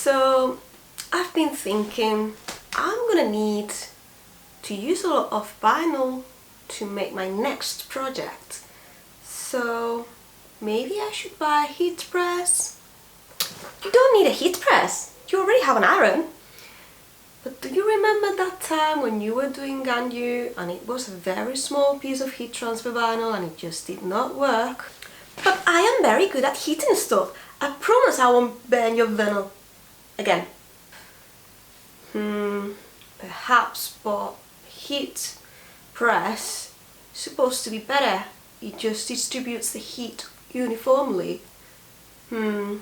So I've been thinking I'm gonna need to use a lot of vinyl to make my next project. So maybe I should buy a heat press. You don't need a heat press, you already have an iron. But do you remember that time when you were doing Ganyu and it was a very small piece of heat transfer vinyl and it just did not work? But I am very good at heating stuff. I promise I won't burn your vinyl again. Perhaps, but heat press is supposed to be better. It just distributes the heat uniformly. But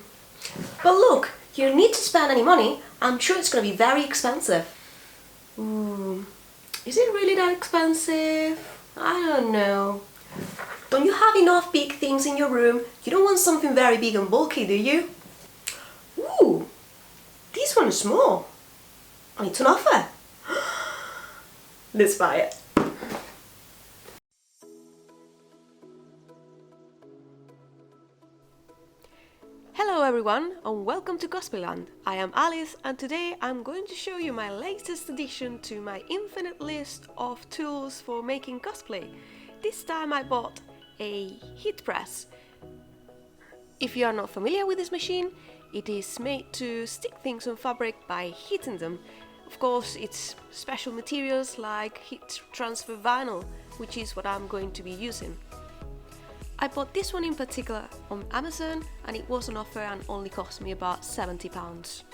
look, you don't need to spend any money. I'm sure it's going to be very expensive. Is it really that expensive? I don't know. Don't you have enough big things in your room? You don't want something very big and bulky, do you? Ooh, this one is small. And it's an offer. Let's buy it. Hello everyone and welcome to Cosplayland. I am Alice and today I'm going to show you my latest addition to my infinite list of tools for making cosplay. This time I bought a heat press. If you are not familiar with this machine, it is made to stick things on fabric by heating them. Of course, it's special materials like heat transfer vinyl, which is what I'm going to be using. I bought this one in particular on Amazon and it was on offer and only cost me about £70.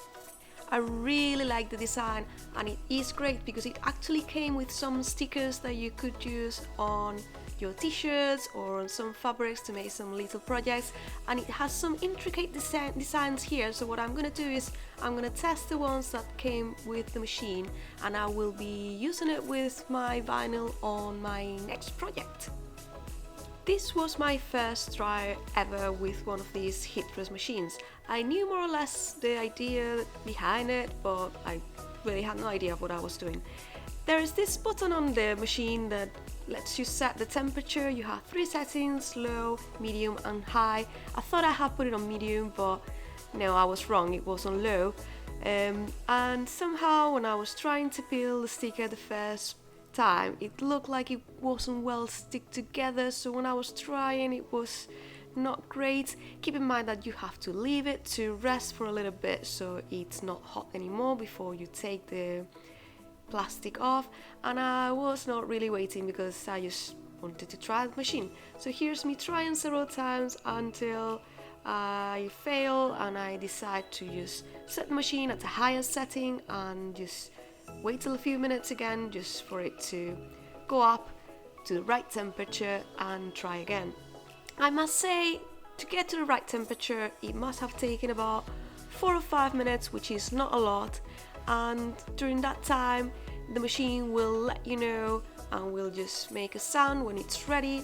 I really like the design and it is great because it actually came with some stickers that you could use on your t-shirts or on some fabrics to make some little projects, and it has some intricate designs here. So what I'm gonna do is I'm gonna test the ones that came with the machine and I will be using it with my vinyl on my next project. This was my first try ever with one of these heat press machines. I knew more or less the idea behind it, but I really had no idea what I was doing. There is this button on the machine that lets you set the temperature. You have 3 settings: low, medium and high. I thought I had put it on medium, but no, I was wrong, it was on low. And somehow when I was trying to peel the sticker the first time, it looked like it wasn't well stick together, so when I was trying it was not great. Keep in mind that you have to leave it to rest for a little bit so it's not hot anymore before you take the plastic off, and I was not really waiting because I just wanted to try the machine. So here's me trying several times until I fail and I decide to just set the machine at the highest setting and just wait till a few minutes again just for it to go up to the right temperature and try again. I must say, to get to the right temperature it must have taken about 4 or 5 minutes, which is not a lot, and during that time the machine will let you know and will just make a sound when it's ready.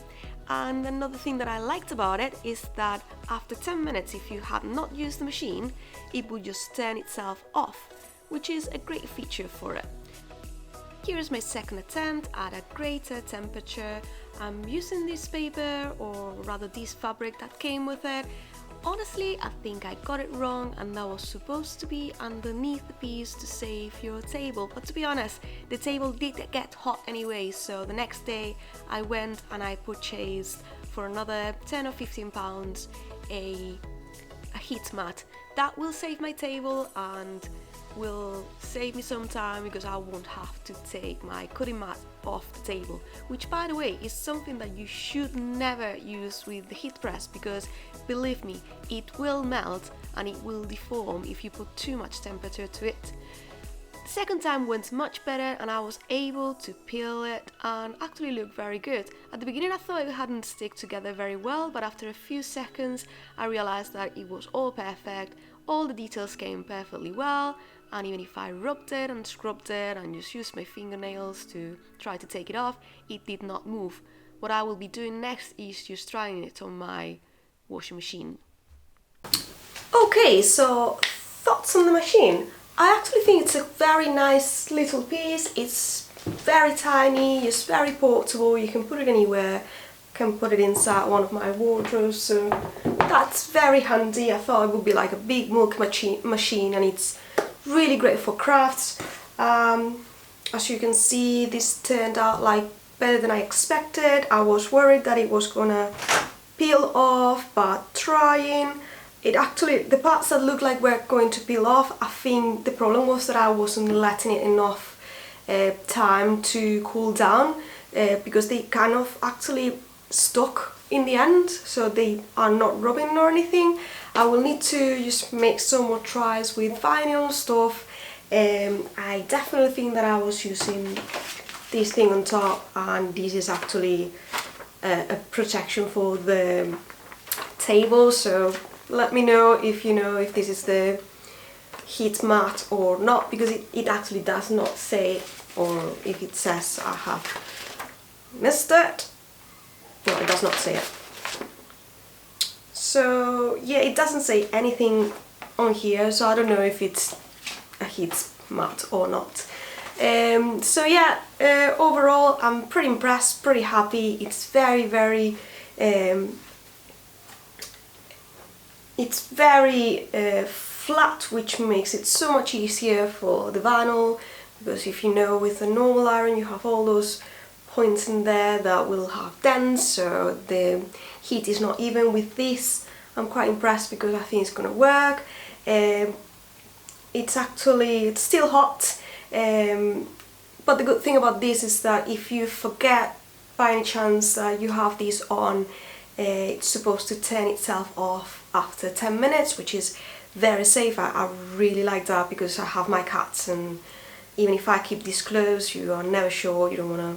And another thing that I liked about it is that after 10 minutes, if you have not used the machine, it will just turn itself off, which is a great feature for it. Here's my second attempt at a greater temperature. I'm using this paper, or rather this fabric that came with it. Honestly, I think I got it wrong and that was supposed to be underneath the piece to save your table. But to be honest, the table did get hot anyway, so the next day I went and I purchased for another 10 or 15 pounds a heat mat. That will save my table and will save me some time because I won't have to take my cutting mat off the table, which by the way is something that you should never use with the heat press because believe me, it will melt and it will deform if you put too much temperature to it. The second time went much better and I was able to peel it and actually looked very good. At the beginning I thought it hadn't stick together very well, but after a few seconds I realized that it was all perfect, all the details came perfectly well, and even if I rubbed it and scrubbed it and just used my fingernails to try to take it off, it did not move. What I will be doing next is just trying it on my washing machine. Okay, so thoughts on the machine. I actually think it's a very nice little piece. It's very tiny, it's very portable, you can put it anywhere. can put it inside one of my wardrobes, so that's very handy. I thought it would be like a big milk machine, and it's really great for crafts. As you can see, this turned out like better than I expected. I was worried that it was gonna peel off, but trying it actually, the parts that look like were going to peel off, I think the problem was that I wasn't letting it enough time to cool down, because they kind of actually stuck in the end, so they are not rubbing or anything. I will need to just make some more tries with vinyl and stuff. I definitely think that I was using this thing on top, and this is actually a protection for the table, so let me know if you know if this is the heat mat or not, because it actually does not say, or if it says I have missed it. No, it does not say it. So yeah, it doesn't say anything on here, so I don't know if it's a heat mat or not. So yeah, overall I'm pretty impressed, pretty happy. It's very flat, which makes it so much easier for the vinyl, because if you know, with a normal iron you have all those points in there that will have dents, so the heat is not even. With this I'm quite impressed because I think it's gonna work. It's still hot, but the good thing about this is that if you forget by any chance that you have this on, it's supposed to turn itself off after 10 minutes, which is very safe. I really like that, because I have my cats, and even if I keep this close, you are never sure, you don't want to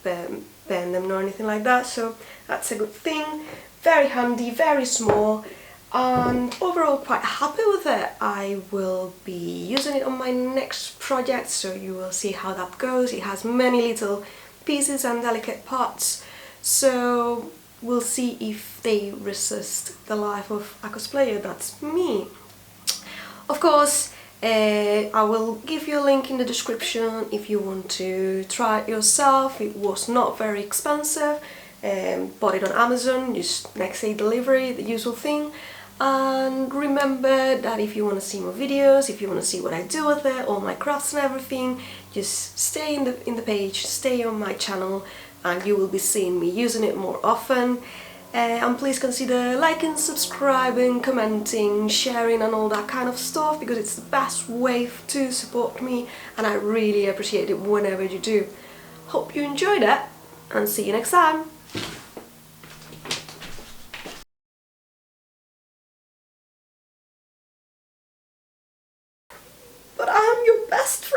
burn them or anything like that, so that's a good thing. Very handy, very small, and overall quite happy with it. I will be using it on my next project, so you will see how that goes. It has many little pieces and delicate parts, so we'll see if they resist the life of a cosplayer. That's me. Of course, I will give you a link in the description if you want to try it yourself. It was not very expensive. Bought it on Amazon, just next day delivery, the usual thing. And remember that if you want to see more videos, if you want to see what I do with it, all my crafts and everything, just stay in the page, stay on my channel, and you will be seeing me using it more often. And please consider liking, subscribing, commenting, sharing and all that kind of stuff, because it's the best way to support me, and I really appreciate it whenever you do. Hope you enjoyed it, and see you next time! But I am your best